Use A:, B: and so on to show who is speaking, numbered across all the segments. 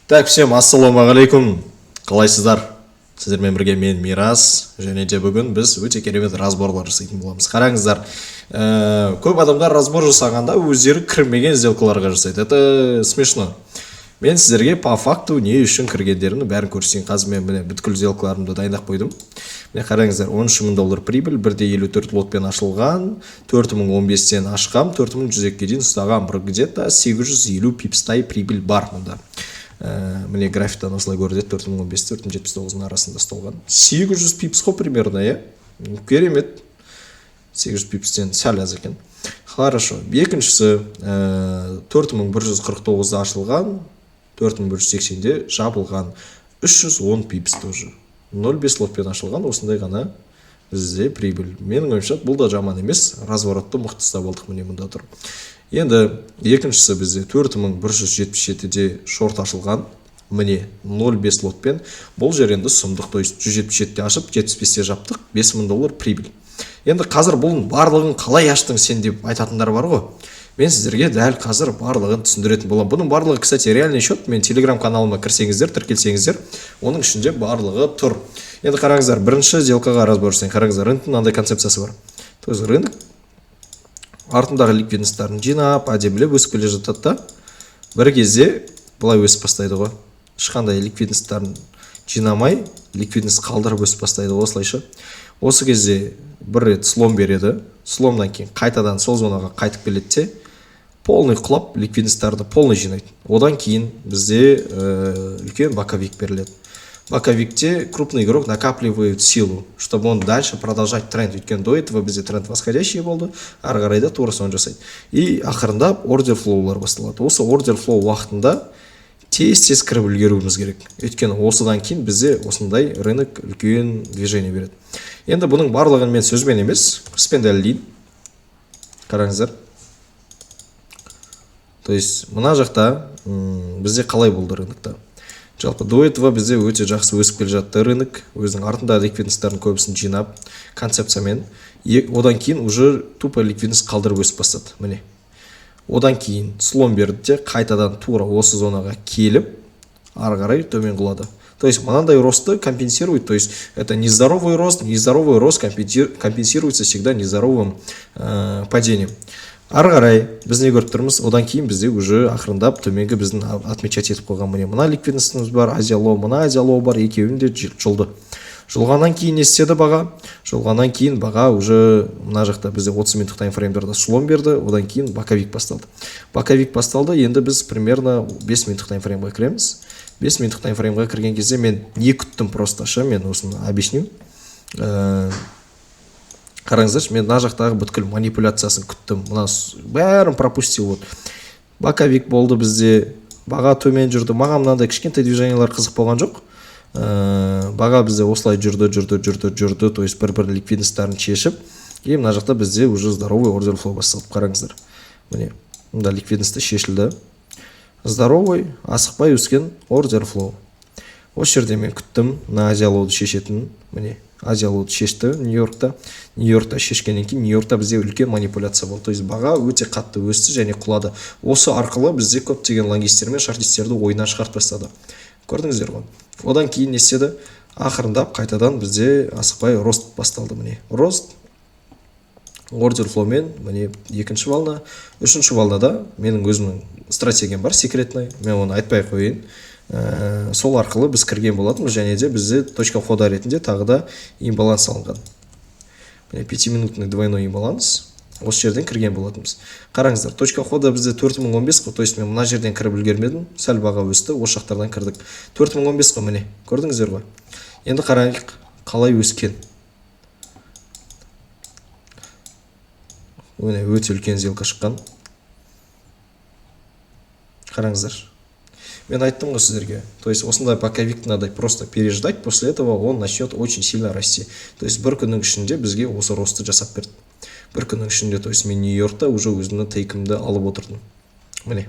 A: Так, всем ассалаумағалейкум. Қалайсыздар? Сіздермен бірге мен Мирас, және де бүгін біз өте керемет разборлар жасайтын боламыз. Қараңыздар, көп адамдар разбор жасағанда өздері кірмеген сделкаларға жасайды. Это смешно. Мен сіздерге по факту не үшін кіргендерімді бәрін көрсетейін. Қазір мен міне бүткіл сделкаларымды дайындап қойдым. Міне қараңыздар, 13 000 $ прибыль, 1,54 лотпен ашылған, 4015-тен ашқам, 4100-ге дейін ұстаған, бір где-то 850 пипстай прибыль бар мұнда. Міне графиктан осылай көрдет, 4015-4079 арасында ұсталған. 800 пипс қой примерно, керемет. 800 пипстен сәл аз екен. Хорошо. Екіншісі 4149-да ашылған, 4180-де жабылған, 310 пипс тоже. 0,5 лотпен ашылған, осындай ғана бізде прибыль. Менің ойымша бұл да жаман емес, разворотты мықты ұстап алдық, міне мұнда тұр. Енді екіншісі бізде 4177-де шорт ашылған, міне 0,5 лотпен. Бұл жер енді сұмдық, то есть 177-де ашып, 75-те жаптық, 5000 $ прибыль. Енді қазір бұның барлығын қалай аштың сен деп айтатындар бар ғой. Мен сіздерге дәл қазір барлығын түсіндіретін боламын. Бұның барлығы, кстати, реальный счет. Мен телеграм каналыма кірсеңіздер, тіркелсеңіздер, оның ішінде барлығы тұр. Енді қараңыздар, бірінші сделкаға разбор жасайын. Қараңыздар, рынктың мынандай концепциясы бар. То есть рынок артындағы ликвидностьтарын жинап, әдемілеп өсіп келе жатады да, бір кезде былай өсіп бастайды ғой. Ешқандай ликвидностьтарын жинамай, ликвидность қалдырып өсіп бастайды осылайша. Осы кезде бір рет слом береді, сломнан кейін қайтадан сол зонаға қайтып келеді де, полный құлап ликвидностьтарды полный жинайды. Одан кейін бізде үлкен боковик беріледі. Боковикте крупный игрок накапливает силу, чтобы он дальше продолжать тренд. Өйткені до этого бізде тренд восходящий болды, ары қарай да тура соны жасайды. И ақырындап ордер флоулар басталады. Осы ордер флоу уақытында тез кіріп үлгеруіміз керек. Өйткені осыдан кейін бізде осындай рынок үлкен движение береді. Енді бұның барлығын мен сөзбен емес, іспен дәлелдейін. Қараңыздар. То есть мына жақта бізде қалай болды рынокта. Жалпы до этого бізде өте жақсы өсіп келе жатты рынок, өзінің артында ликвидностьтардың көбісін жинап, концепциямен. Одан кейін уже тупо ликвидность қалдырып өсіп бастады. Міне. Одан кейін слом берді де, қайтадан тура осы зонаға келіп, ары қарай төмен құлады. То есть мынандай росты компенсирует, то есть это нездоровый рост компенсируется всегда нездоровым падением. Ары қарай біз не көріп тұрмыз, одан кейін бізде уже ақырындап төменгі біздің отмечать етіп қойған мына ликвидностьіміз бар, Азия лоу, мына Азия лоу бар, екеуін де жұлды. Жұлғаннан кейін не істеді баға? Жұлғаннан кейін баға уже мына жақта бізде 30 минуттық таймфреймдерде слом берді, одан кейін боковик басталды. Боковик басталды, енді біз примерно 5 минуттық таймфреймға кіреміз. 5 минуттық таймфреймға кірген кезде мен не күттім просто, мен осыны объясню. Қараңыздаршы, мен мына жақтағы бүткіл манипуляциясын күттім. Мына бәрін пропустил. Боковик болды бізде, баға төмен жүрді. Маған мынандай кішкентай движениялар қызық болған жоқ. Баға бізде осылай жүрді, то есть бір ликвидностьтарын шешіп, и мына жақта бізде уже здоровый ордер флоу басталып. Қараңыздар. Міне, мында ликвидностьті шешілді. Здоровый, асықпай өскен ордер флоу. Осы жерде мен күттім, мына Азия лоуды шешетін. Міне, Азия лоуды шешті Нью-Йоркта. Нью-Йоркта шешкеннен кейін Нью-Йоркта бізде үлкен манипуляция болды. То есть баға өте қатты өсті және құлады. Осы арқылы бізде көптеген лонгистер мен шортистерді ойынан шығарып тастады. Көрдіңіздер ғой. Одан кейін не істеді? Ақырындап қайтадан бізде асықпай рост басталды. Міне, рост ордер флоумен, міне екінші волна, үшінші волнада менің өзімнің стратегиям бар, секретный. Мен оны айтпай қойын. Сол арқылы біз кірген болатынбыз, және де бізде точка входа ретінде тағы да имбаланс алынған. Міне 5-минутный двойной имбаланс. Осы жерден кірген болатынбыз. Қараңыздар, точка входа бізде 4015 қой, то есть мен мына жерден кіріп үлгермедім, сәл баға өсті, осы жақтардан кірдік. 4015 қой, міне, көрдіңіздер ғой. Енді қарайық, қалай өскен. Міне өте үлкен сделка шыққан. Қараңыздар. Мен айттым ғой сіздерге. То есть осындай боковик надо просто переждать, после этого он начнет очень сильно расти. То есть бір күннің ішінде бізге осы росты жасап берді. Бір күннің ішінде, то есть мен Нью-Йоркта уже өзімнің тейкімді алып отырдым. Міне.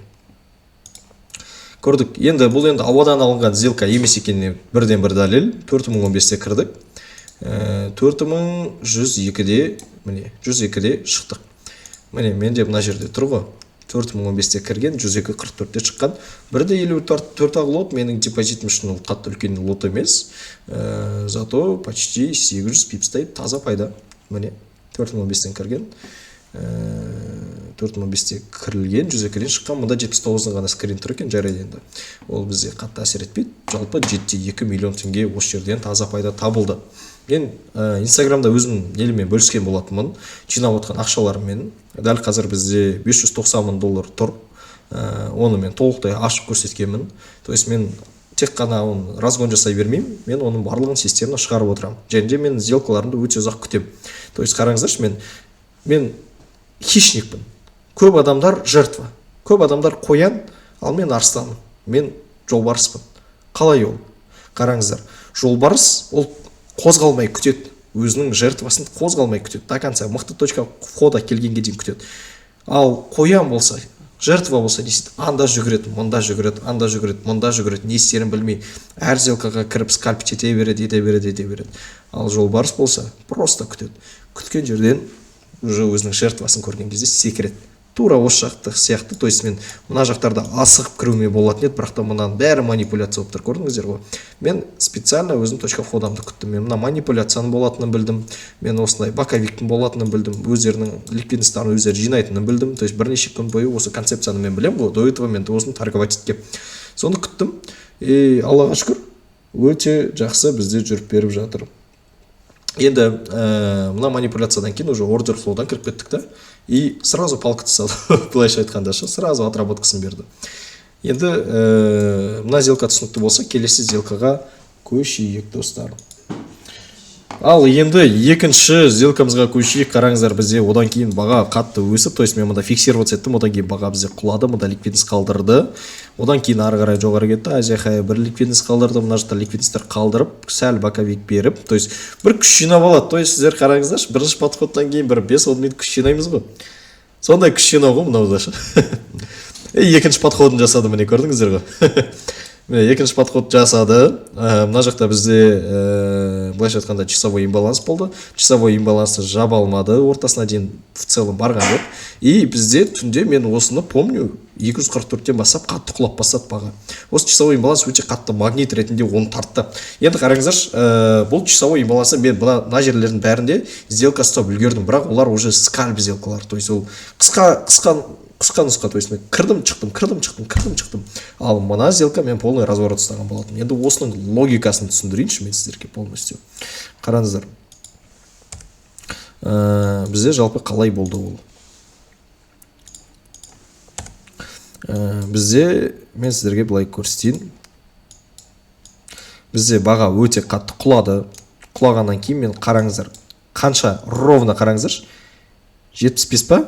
A: Көрдік. Енді бұл енді ауадан алынған сделка емес екеніне бірден бір дәлел. 4015-те кірдік. 4102-де, міне, 102-де шықтық. Міне, менде мына жерде тұр ғой. 4015-те кірген, 102.44-те шыққан. 1,54 ақ лот менің депозитім үшін ол қатты үлкен лот емес. Зато почти 800 пипстай таза пайда. Міне 4015-тен кірген. 4015-те кірілген, 102-ден шыққан. Мұнда 79-ның ғана скрин тұр екен, жарайды енді. Ол бізде қатты әсер етпейді. Жалпы 7,2 миллион теңге осы жерден таза пайда табылды. Мен инстаграмда өзім елімен бөліскен болатынмын, жинап отқан ақшаларыммен. Дәл қазір бізде $590,000 тұр. Оны мен толықтай ашып көрсеткенмін. То есть мен тек қана оны разгон жасай бермеймін, мен оның барлығын системаны шығарып отырамын. Және де мен сделкаларымды өте ұзақ күтемін. То есть қараңыздаршы, мен хищникпін. Көп адамдар жертва. Көп адамдар қоян, ал мен арыстанмын. Мен жолбарыспын. Қалай ол? Қараңыздар, жолбарыс ол қозғалмай күтеді, өзінің жертвасын қозғалмай күтеді, до конца мықты точка входа келгенге дейін күтеді. Ал қоян болса, жертва болса, не істейді? Анда жүгіреді, мында жүгіреді, анда жүгіреді, мында жүгіреді, не істерін білмей, әр сделкаға кіріп скальп ете береді. Ал жолбарыс болса, просто күтеді. Күткен жерден уже өзінің жертвасын көрген кезде секіреді. Тура осы жақтық сияқты, то есть мен мына жақтарда асығып кіруіме болатын еді, бірақ та мұнан бәрі манипуляция болып тұр, көрдіңіздер ғой. Мен специально өзім точка входамды күттім. Мен мына манипуляцияның болатынын білдім. Мен осындай боковиктің болатынын білдім. Өздерінің ликвидностарын өздері жинайтынын білдім. То есть бірнеше күн бойы осы концепцияны мен білем ғой. До этого мен осыны торговать еткен. Соны күттім. Аллаға шүкір, өте жақсы бізде жүріп беріп жатыр. Енді мына манипуляциядан кейін уже ордер флоудан кіріп кеттік та, и сразу палка тастады. Былайша айтқанда, сразу отработкасын берді. Енді мына сделка түсінікті болса, келесі сделкаға көшейік, достар. Ал енді екінші сделкамызға көшейік. Қараңыздар, бізде одан кейін баға қатты өсіп, то есть мен мұнда фиксироваться еттім, одан кейін баға бізде құлады, мұнда ликвидность қалдырды. Одан кейін ары қарай жоғары кетті. Азия бір ликвидность қалдырды, мына жақта ликвидностьтер қалдырып, сәл боковик беріп, то есть бір күш жинап алады. То есть сіздер қараңыздаршы, бірінші подходтан кейін бір 5-10 минут күш жинаймыз ғой. Сондай күш жинау ғой мынаудашы. Екінші подходын жасады, міне көрдіңіздер ғой. Екінші подход жасады. Мына жақта бізде былайша айтқанда часовой имбаланс болды. Часовой имбалансты жаба алмады, ортасына дейін в целом барған жоқ. И бізде түнде мен осыны помню, 244-тен бастап қатты құлап бастады баға. Осы часовой имбаланс өте қатты магнит ретінде оны тартты. Енді қараңыздаршы, бұл часовой имбалансы мен мына жерлердің бәрінде сделка ұстап үлгердім, бірақ олар уже скальп сделкалар. То есть ол қысқа нұсқа, то есть мен кірдім, шықтым. Ал мына сделка мен полный разворот ұстаған болатын. Енді осының логикасын түсіндірейінші мен сіздерге полностью. Қараңыздар. Бізде жалпы қалай болды ол? Бізде мен сіздерге былай көрсетейін. Бізде баға өте қатты құлады. Құлағаннан кейін мен қараңыздар. Қанша ровно қараңыздар? 75 па?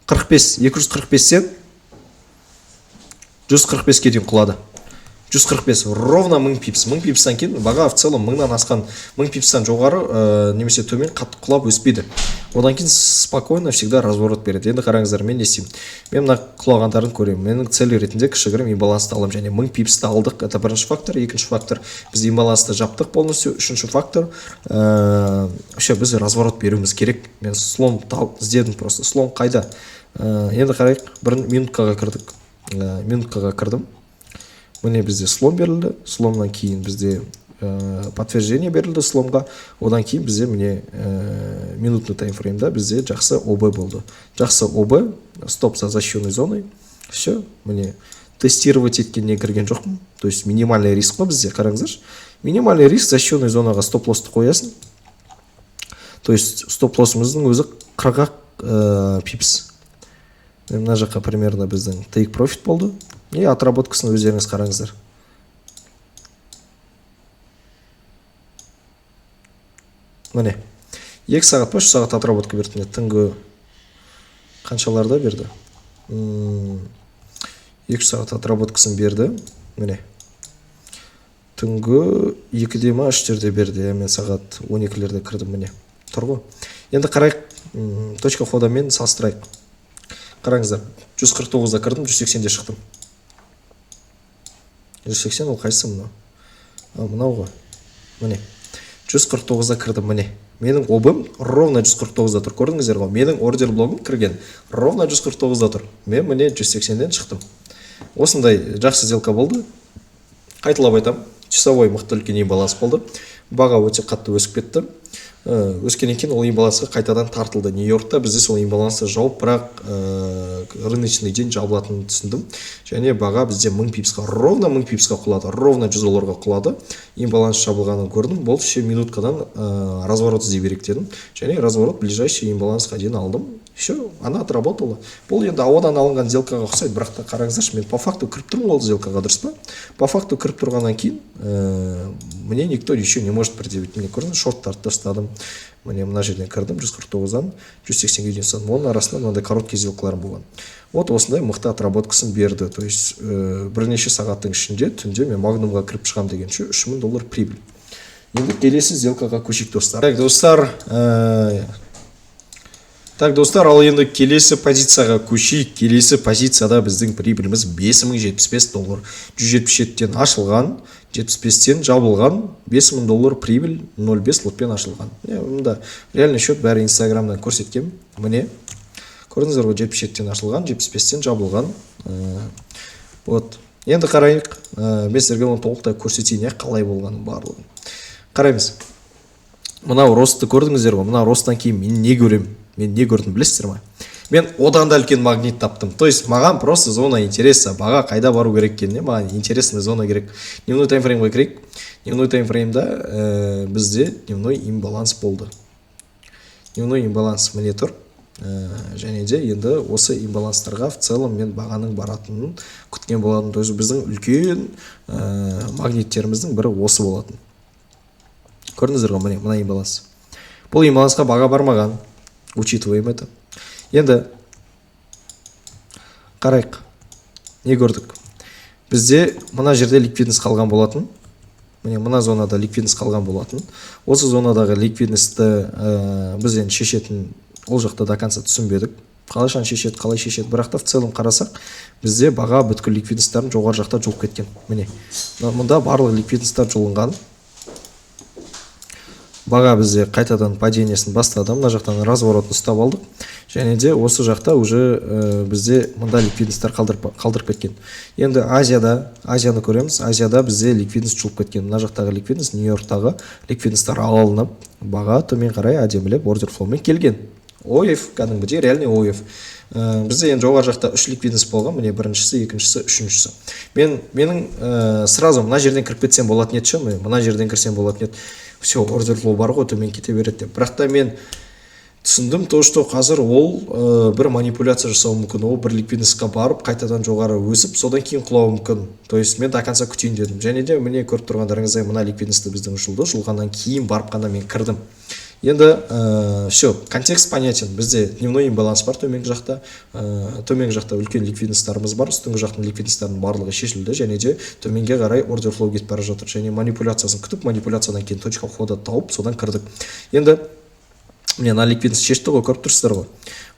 A: 45, 245-тен 145-ке дейін құлады. 145, ровно 1000 пипс. 1000 пипстан кейін баға в целом 1000-нан асқан, 1000 пипстан жоғары немесе төмен қатты құлап өспейді. Одан кейін спокойно всегда разворот береді. Енді қараңыздар, мен не істеймін? Мен мына құлағандарын көремін. Менің цель ретінде кішігірім имбалансты аламын, және 1000 пипсті алдық. Это бірінші фактор. Екінші фактор, біз имбалансты жаптық полностью. Үшінші фактор, біз разворот беруіміз керек. Мен слом іздедім просто. Слом қайда? Енді қарайық, бір минуткаға кірдім. Міне бізде слом берілді. Сломнан кейін бізде подтверждение берілді сломға. Одан кейін бізде міне минутный таймфреймда бізде жақсы ОБ болды. Жақсы ОБ, стоп за защищенной зоной. Все, міне тестировать еткенне кірген жоқпын. То есть минимальный риск қой бізде, қараңыздаршы. Минимальный риск защищенной зонаға стоп-лосты қоясың. То есть стоп-лоссымыздың өзі 40 пипс. Мына жаққа примерно біздің take profit болды. И отработкасын өздеріңіз қараңыздар. Міне 2 сағат па 3 сағат отработка берді. Түнгі қаншаларда берді? 2 сағат отработкасын берді. Міне түнгі 2-де ма 3-терде берді. Мен сағат 12-лерде кірдім. Міне тұр ғой. Енді қарайық, точка входамен салыстырайық. Қараңыздар, 149-да кірдім, 180-де шықтым. 180 ол қайсы мынау? Мынау ғой. Міне 149-да кірдім, міне менің обым ровно 149-да тұр, көрдіңіздер ғой, менің ордер блогым кірген ровно 149-да тұр, мен міне 180-ден шықтым. Осындай жақсы сделка болды. Қайталап айтам, часовой мықты үлкен имбаланс болды, баға өте қатты өсіп кетті. Өскеннен кейін ол имбалансқа қайтадан тартылды. Нью-Йоркта бізде сол имбалансты жауып, бірақ рыночный день жабылатынын түсіндім. Және баға бізде 1000 пипсқа, ровно 1000 пипсқа құлады, ровно 100 долларға құлады. Имбаланс жабылғанын көрдім. Бұл все минуткадан разворот іздей берек дедім. Және разворот ближайший имбалансқа дейін алдым. Все, она отработала. Бұл енді ауадан алынған сделкаға ұқсайды, бірақ та қараңыздаршы, мен по факту кіріп тұрмын ол сделкаға, дұрыс па? По факту кіріп тұрғаннан кейін мне никто ничего не может предъявить. Мне көрдіңіз, шорттарды тастадым. Міне мына жерден кірдім, 149-дан 180-ге дейін ұстадым. Оның арасында мынандай короткий сделкаларым болған. Вот осындай мықты отработкасын берді. То есть бірнеше сағаттың ішінде түнде мен магнумға кіріп шығам дегенше $3000 прибыль. Енді келесі сделкаға көшейік, достар. Так, достар, ал енді келесі позицияға көшейік. Келесі позицияда біздің прибіліміз $5075. 177-тен ашылған, 75-тен жабылған, $5000 прибіль 0,5 лотпен ашылған. Мұнда реальный счет бәрі инстаграмнан көрсеткем. Міне, көрдіңіздер ғой, 77-тен ашылған, 75-тен жабылған. Вот. Енді қарайық, мен сіздерге оны толықтай көрсетейін, қалай болғанын барлығын. Қараймыз. Мынау ростты көрдіңіздер ғой, мына росттан кейін мен не көрем? Мен не көрдім, білесіздер ма? Мен одан да үлкен магнит таптым. То есть маған просто зона интереса, баға қайда бару керек екеніне, маған интересный зона керек. Дневной таймфреймға керек. Дневной таймфреймда бізде дневной имбаланс болды. Дневной имбаланс міне тұр. Және де енді осы имбаланстарға в целом мен бағаның баратынын күткен болатын. То есть біздің үлкен магниттеріміздің бірі осы болатын. Көрдіңіздер ғой, мына имбаланс. Бұл имбалансқа баға бармаған. Учитываем это. Енді қарайық. Не көрдік? Бізде мына жерде ликвидность қалған болатын. Міне мына зонада ликвидность қалған болатын. Осы зонадағы ликвидностьті біз енді шешетін ол жақта до конца түсінбедік. Қалайшан шешеді, қалай шешеді. Бірақ та в целом қарасақ, бізде баға бүткіл ликвидностьтарын жоғары жақта жұлып кеткен. Міне. Мұнда барлық ликвидностьтар жұлынған. Баға бізде қайтадан падениесін бастады, мына жақтан разворотын ұстап алдық. Және де осы жақта уже бізде мында ликвидностьтар қалдырып кеткен. Енді Азияны көреміз. Азияда бізде ликвидность жұлып кеткен. Мына жақтағы ликвидность, Нью-Йорктағы ликвидностьтар алынып, баға төмен қарай әдемілеп ордер флоумен келген. ОФ, кәдімгідей реальный ОФ. Бізде енді жоғары жақта 3 ликвидность болған, міне біріншісі, екіншісі, үшіншісі. Менің сразу мына жерден кіріп кетсем болатын еді, мына жерден кірсем болатын еді. Все, ордер флоу бар ғой, төмен кете береді деп. Бірақ та мен түсіндім, то, что қазір ол бір манипуляция жасауы мүмкін. Ол бір ликвидностьқа барып, қайтадан жоғары өсіп, содан кейін құлауы мүмкін. То есть мен до конца күтейін дедім. Және де міне көріп тұрғандарыңыздай мына ликвидностьті біздің жұлды, жұлғаннан кейін барып қана мен кірдім. Енді все, контекст понятен. Бізде дневной имбаланс бар төменгі жақта. Төменгі жақта үлкен ликвидностьтарымыз бар. Үстіңгі жақтың ликвидностьтарының барлығы шешілді. Және де төменге қарай ордер флоу кетіп бара жатыр. Және манипуляциясын күтіп, манипуляциядан кейін точка входа тауып, содан кірдік. Енді міне мына ликвидность шешті ғой, көріп тұрсыздар ғой.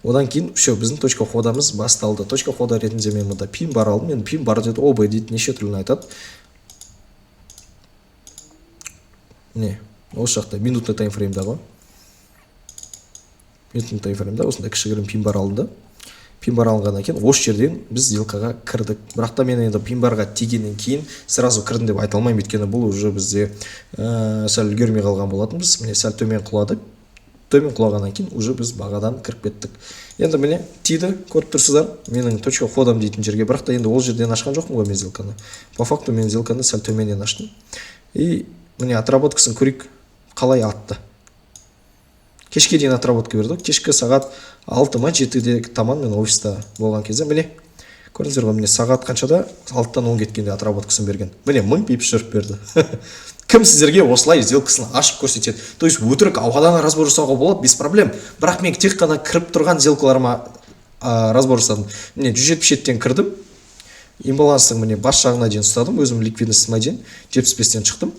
A: Одан кейін все, біздің точка входамыз басталды. Точка входа ретінде мен мұнда пин бар алдым. Мен пин бар деді, обай дейді, неше түрлін айтады. Не, осы жақта минутный таймфреймда ғой. Минутный таймфреймда осындай кішігірім пин бар алынды. Пин бар алынғаннан кейін осы жерден біз сделкаға кірдік. Бірақ та мен енді пин барға тигеннен кейін сразу кірдім деп айта алмаймын, өйткені бұл уже бізде сәл үлгермей қалған болатынбыз. Міне сәл төмен құлады. Төмен құлағаннан кейін уже біз бағадан кіріп кеттік. Енді міне тиді, көріп тұрсыздар, менің точка входам дейтін жерге. Бірақ та енді ол жерден ашқан жоқпын ғой мен сделканы. По факту мен сделканы сәл төменнен аштым. И міне отработкасын көрейік, қалай атты. Кешке дейін отработка берді. Кешкі сағат 6-ма 7-де таман мен офиста болған кезде міне көрдіңіздер ғой, міне сағат қаншада 6-тан 10 кеткенде отработкасын берген. Міне 1000 пипс жүріп берді. Кім сіздерге осылай сделкасын ашып көрсетеді? То есть өтірік ауадан разбор жасауға болады, без проблем. Бірақ мен тек қана кіріп тұрған сделкаларыма разбор жасадым. Міне 177-тен кірдім. Имбаланстың міне бас жағына дейін ұстадым, өзім ликвидностьіме дейін 75-тен шықтым.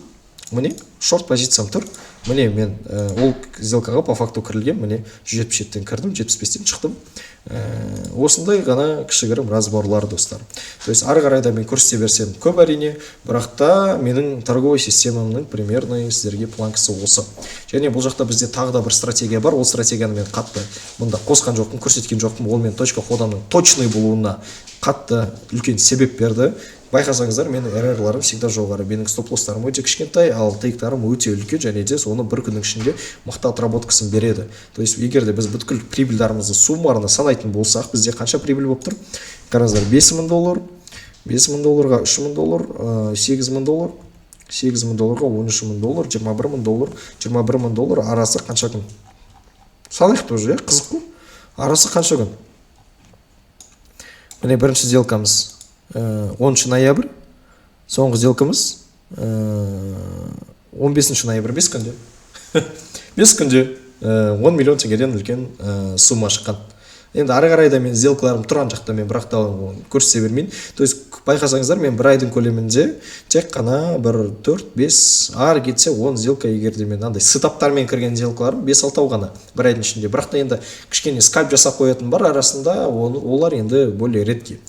A: міне шорт позициям тұр. Міне мен ол сделкаға по факту кірілген, міне 177-тен кірдім, 75-тен шықтым. Осындай ғана кішігірім разборлар, достар. То есть ары қарай да мен көрсете берсем көп әрине, бірақ та менің торговой системамның примерный сіздерге планкасы осы. Және бұл жақта бізде тағы да бір стратегия бар. Ол стратегияны мен қатты мұнда қосқан жоқпын, көрсеткен жоқпын. Ол мен точка ходамның точный болуына қатты үлкен себеп берді. Байқасаңыздар, менің эррорларым всегда жоғары, менің стоп-лосстарым өте кішкентай, ал тейктарым өте үлкен, және де соны бір күннің ішінде мықты отработкасын береді. То есть егер де біз бүткіл прибыльдарымызды суммарно санайтын болсақ, бізде қанша прибыль болып тұр? Қараңыздар, $5,000, $5,000-ға $3,000, $8,000, $8,000-ға $13,000, $21,000, $21,000 арасы қанша күн? Санайық тоже, қызық қой. Арасы қанша күн? Міне бірінші сделкамыз 10 ноябрь, соңғы сделкамыз 15 ноябрь, 5 күнде. 5 күнде 10 миллион теңгеден үлкен сумма шыққан. Енді ары қарай да мен сделкаларым тұрған жақта мен бірақ та көрсете бермейін. То есть байқасаңыздар, мен бір айдың көлемінде тек қана 4-5 ары кетсе 10 сделка, егер де мен андай сетаптармен кірген сделкаларым 5-6 ғана бір айдың ішінде. Бірақ та енді кішкене скальп жасап қоятын бар арасында, олар енді более редкий.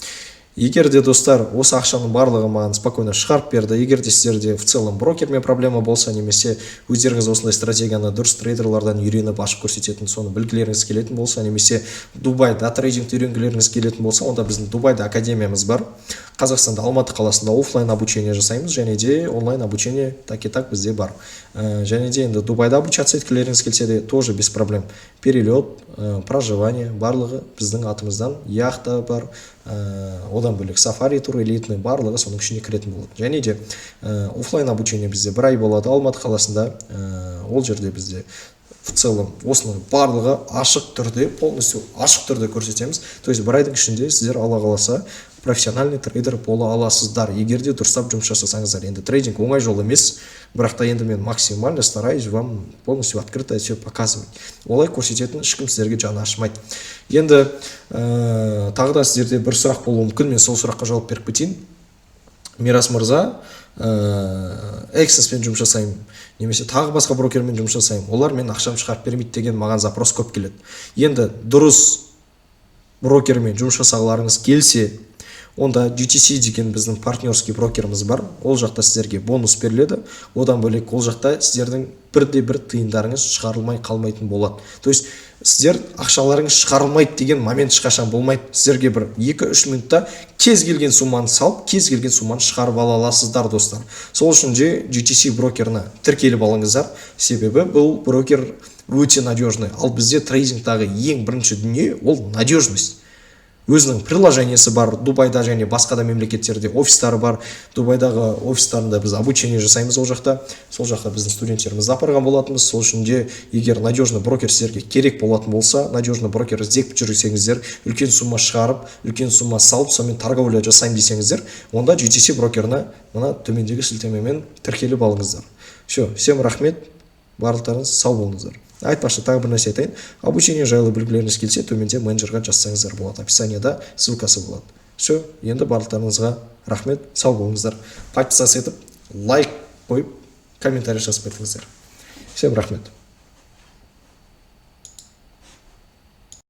A: Егер де достар осы ақшаның барлығы маған спокойно шығарып берді, егер де сіздерде в целом брокермен проблема болса, немесе өздеріңіз осындай стратегияны дұрыс трейдерлардан үйреніп ашып көрсететін, соны білгілеріңіз келетін болса, немесе Дубайда трейдингті үйренгілеріңіз келетін болса, онда біздің Дубайда академиямыз бар. Қазақстанда Алматы қаласында офлайн обучение жасаймыз, және де онлайн обучение так и так бізде бар. Және де енді Дубайда обучаться еткілеріңіз келсе де тоже без проблем. Перелет, проживание барлығы біздің атымыздан, яхта бар, одан бөлек сафари тур элитный барлығы соның ішіне кіретін болады. Және де офлайн обучение бізде бір ай болады Алматы қаласында. Ол жерде бізде в целом осының барлығы ашық түрде, полностью ашық түрде көрсетеміз. То есть бір айдың ішінде сіздер Алла қаласа профессиональный трейдер бола аласыздар, егер де дұрыстап жұмыс жасасаңыздар. Енді трейдинг оңай жол емес, бірақ та енді мен максимально стараюсь вам полностью открыто все показывать. Олай көрсететін ешкім сіздерге жаны ашымайды. Енді тағы да сіздерде бір сұрақ болуы мүмкін, мен сол сұраққа жауап беріп кетейін. Мирас мырза, Эксенспен жұмыс жасаймын, немесе тағы басқа брокермен жұмыс жасаймын, олар мен ақшам шығарып бермейді деген маған запрос көп келеді. Енді дұрыс брокермен жұмыс жасағыларыңыз келсе, онда GTC деген біздің партнерский брокеріміз бар. Ол жақта сіздерге бонус беріледі. Одан бөлек ол жақта сіздердің бірде-бір тиындарыңыз шығарылмай қалмайтын болады. То есть сіздер ақшаларыңыз шығарылмайды деген момент ешқашан болмайды. Сіздерге бір 2-3 минутта кез келген сумманы салып, кез келген сумманы шығарып ала аласыздар, достар. Сол үшін де GTC брокеріне тіркеліп алыңыздар. Себебі бұл брокер өте надежный. Ал бізде трейдингтағы ең бірінші дүние ол надежность. Өзінің приложениесі бар, Дубайда және басқа да мемлекеттерде офистары бар. Дубайдағы офистарында біз обучение жасаймыз ол жақта. Сол жақта біздің студенттерімізді апарған болатынбыз. Сол үшін де егер надежный брокер сіздерге керек болатын болса, надежный брокер іздеп жүрсеңіздер, үлкен сумма шығарып, үлкен сумма салып, сонымен торговля жасаймын десеңіздер, онда GTC брокеріне мына төмендегі сілтемемен тіркеліп алыңыздар. Всем рахмет, барлықтарыңыз сау болыңыздар. Айтпақшы тағы бір нәрсе айтайын. Обучение жайлы білгілеріңіз келсе, төменде менеджерға жазсаңыздар болады. Описаниеда ссылкасы болады. Енді барлықтарыңызға рахмет, сау болыңыздар. Подписаться етіп, лайк қойып, комментарий жазып кетіңіздер. Всем рахмет.